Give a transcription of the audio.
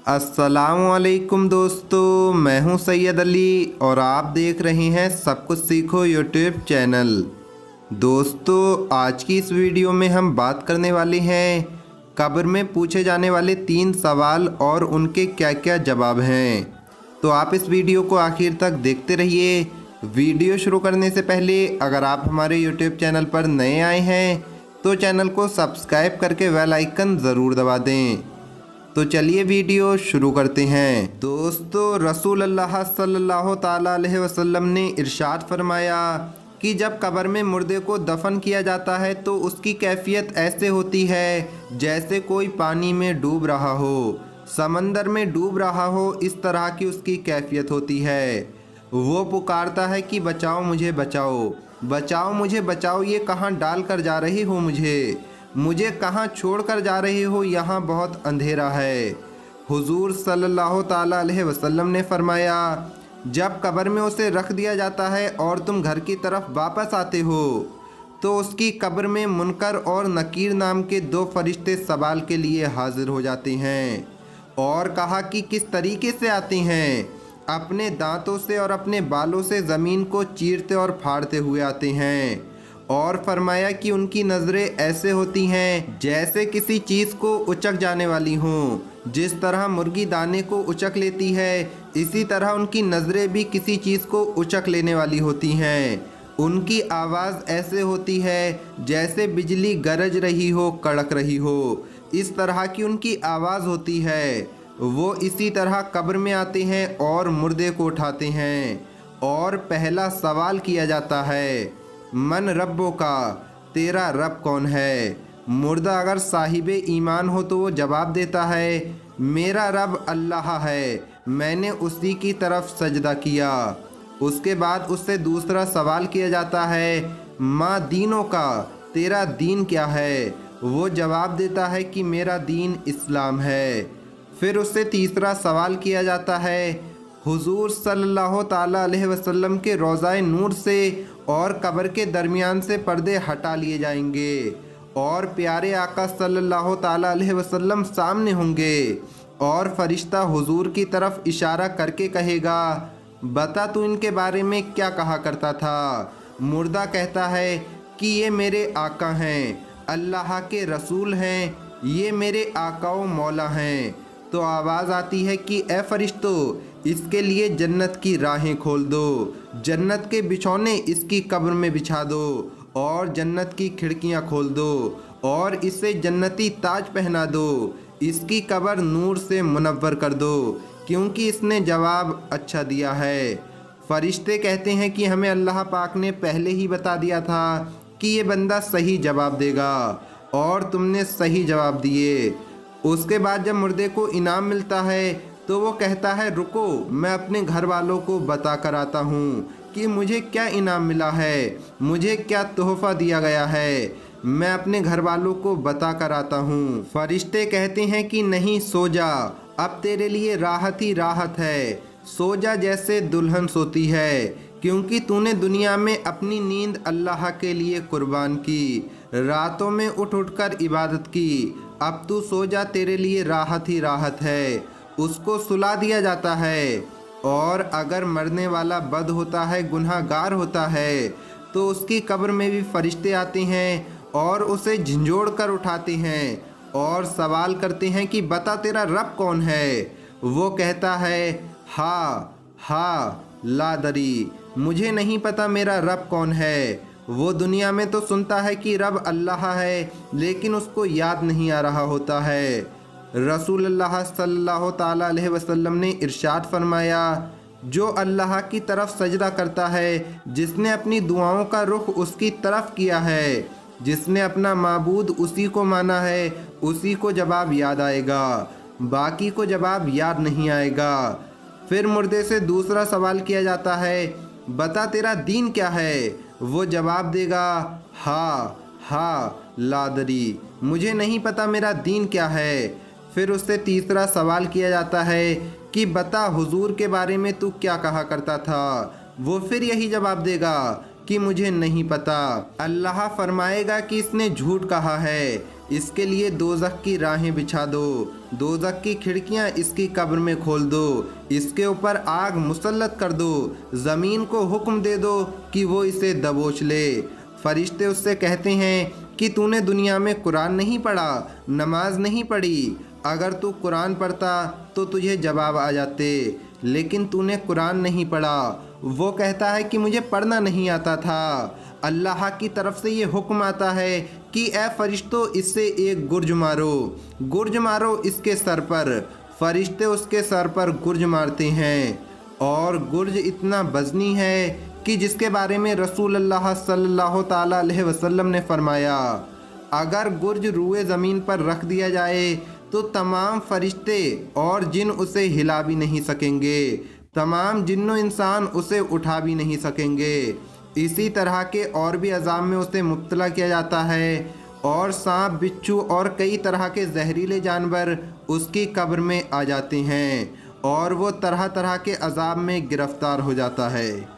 अस्सलामुअलैकुम दोस्तों, मैं हूं सैयद अली और आप देख रहे हैं सब कुछ सीखो यूट्यूब चैनल। दोस्तों, आज की इस वीडियो में हम बात करने वाले हैं कब्र में पूछे जाने वाले 3 सवाल और उनके क्या क्या जवाब हैं। तो आप इस वीडियो को आखिर तक देखते रहिए। वीडियो शुरू करने से पहले अगर आप हमारे यूट्यूब चैनल पर नए आए हैं तो चैनल को सब्सक्राइब करके बेल आइकन ज़रूर दबा दें। तो चलिए वीडियो शुरू करते हैं। दोस्तों, रसूल अल्लाह सल्लल्लाहु ताला अलैहि वसल्लम ने इरशाद फरमाया कि जब कब्र में मुर्दे को दफन किया जाता है तो उसकी कैफियत ऐसे होती है जैसे कोई पानी में डूब रहा हो, समंदर में डूब रहा हो, इस तरह की उसकी कैफियत होती है। वो पुकारता है कि बचाओ मुझे, बचाओ बचाओ मुझे, बचाओ, ये कहाँ डाल कर जा रही हो मुझे कहाँ छोड़कर जा रहे हो, यहाँ बहुत अंधेरा है। हुजूर सल्लल्लाहु ताला अलैहि वसल्लम ने फरमाया, जब कब्र में उसे रख दिया जाता है और तुम घर की तरफ वापस आते हो तो उसकी कब्र में मुनकर और नकीर नाम के 2 फरिश्ते सवाल के लिए हाजिर हो जाते हैं। और कहा कि किस तरीके से आते हैं? अपने दांतों से और अपने बालों से ज़मीन को चीरते और फाड़ते हुए आते हैं। और फरमाया कि उनकी नज़रें ऐसे होती हैं जैसे किसी चीज़ को उचक जाने वाली हों। जिस तरह मुर्गी दाने को उचक लेती है, इसी तरह उनकी नज़रें भी किसी चीज़ को उचक लेने वाली होती हैं। उनकी आवाज़ ऐसे होती है जैसे बिजली गरज रही हो, कड़क रही हो, इस तरह की उनकी आवाज़ होती है। वो इसी तरह कब्र में आते हैं और मुर्दे को उठाते हैं और पहला सवाल किया जाता है, मन रब्बो का, तेरा रब कौन है? मुर्दा अगर साहिबे ईमान हो तो वो जवाब देता है, मेरा रब अल्लाह है, मैंने उसी की तरफ सजदा किया। उसके बाद उससे दूसरा सवाल किया जाता है, माँ दीनों का, तेरा दीन क्या है? वो जवाब देता है कि मेरा दीन इस्लाम है। फिर उससे तीसरा सवाल किया जाता है, हुजूर सल्लल्लाहु ताला अलैहि वसल्लम के रोज़ाए नूर से और कब्र के दरमियान से पर्दे हटा लिए जाएंगे और प्यारे आका सल्लल्लाहु ताला अलैहि वसल्लम सामने होंगे और फरिश्ता हुजूर की तरफ इशारा करके कहेगा, बता तू इनके बारे में क्या कहा करता था? मुर्दा कहता है कि ये मेरे आका हैं, अल्लाह के रसूल हैं, ये मेरे आका व मौला हैं। तो आवाज़ आती है कि ए फरिश्तों, इसके लिए जन्नत की राहें खोल दो, जन्नत के बिछौने इसकी कब्र में बिछा दो और जन्नत की खिड़कियां खोल दो और इसे जन्नती ताज पहना दो, इसकी कब्र नूर से मुनव्वर कर दो क्योंकि इसने जवाब अच्छा दिया है। फरिश्ते कहते हैं कि हमें अल्लाह पाक ने पहले ही बता दिया था कि ये बंदा सही जवाब देगा और तुमने सही जवाब दिए। उसके बाद जब मुर्दे को इनाम मिलता है तो वो कहता है, रुको, मैं अपने घर वालों को बता कर आता हूँ कि मुझे क्या इनाम मिला है, मुझे क्या तोहफ़ा दिया गया है, मैं अपने घर वालों को बता कर आता हूँ। फरिश्ते कहते हैं कि नहीं, सो जा, अब तेरे लिए राहत ही राहत है, सो जा जैसे दुल्हन सोती है, क्योंकि तूने दुनिया में अपनी नींद अल्लाह के लिए कुर्बान की, रातों में उठ उठ कर इबादत की, अब तू सो जा, तेरे लिए राहत ही राहत है। उसको सुला दिया जाता है और अगर मरने वाला बद होता है, गुनहगार होता है, तो उसकी कब्र में भी फरिश्ते आते हैं और उसे झंझोड़ कर उठाते हैं और सवाल करते हैं कि बता तेरा रब कौन है? वो कहता है, हा ला दरी, मुझे नहीं पता मेरा रब कौन है। वो दुनिया में तो सुनता है कि रब अल्लाह है, लेकिन उसको याद नहीं आ रहा होता है। रसूलुल्लाह सल्लल्लाहु ताला अलैहि वसल्लम ने इरशाद फरमाया, जो अल्लाह की तरफ सजदा करता है, जिसने अपनी दुआओं का रुख उसकी तरफ किया है, जिसने अपना माबूद उसी को माना है, उसी को जवाब याद आएगा, बाकी को जवाब याद नहीं आएगा। फिर मुर्दे से दूसरा सवाल किया जाता है, बता तेरा दीन क्या है? वो जवाब देगा, हा लादरी, मुझे नहीं पता मेरा दीन क्या है। फिर उससे तीसरा सवाल किया जाता है कि बता हुजूर के बारे में तू क्या कहा करता था? वो फिर यही जवाब देगा कि मुझे नहीं पता। अल्लाह फरमाएगा कि इसने झूठ कहा है, इसके लिए दोज़ख की राहें बिछा दो, दोज़ख की खिड़कियां इसकी कब्र में खोल दो, इसके ऊपर आग मुसल्लत कर दो, ज़मीन को हुक्म दे दो कि वो इसे दबोच ले। फरिश्ते उससे कहते हैं कि तूने दुनिया में कुरान नहीं पढ़ा, नमाज नहीं पढ़ी। अगर तू कुरान पढ़ता तो तुझे जवाब आ जाते, लेकिन तूने कुरान नहीं पढ़ा। वो कहता है कि मुझे पढ़ना नहीं आता था। अल्लाह की तरफ से ये हुक्म आता है कि ए फरिश्तों, इससे एक गुर्ज मारो, गुर्ज मारो इसके सर पर। फरिश्ते उसके सर पर गुर्ज मारते हैं, और गुर्ज इतना वज़नी है कि जिसके बारे में रसूलुल्लाह सल्लल्लाहु ताला अलैहि वसल्लम ने फरमाया, अगर गुर्ज रूए ज़मीन पर रख दिया जाए तो तमाम फरिश्ते और जिन उसे हिला भी नहीं सकेंगे, तमाम जिन्नो इंसान उसे उठा भी नहीं सकेंगे। इसी तरह के और भी अज़ाब में उसे मुब्तला किया जाता है, और सांप, बिच्छू और कई तरह के जहरीले जानवर उसकी कब्र में आ जाते हैं, और वो तरह तरह के अज़ाब में गिरफ़्तार हो जाता है।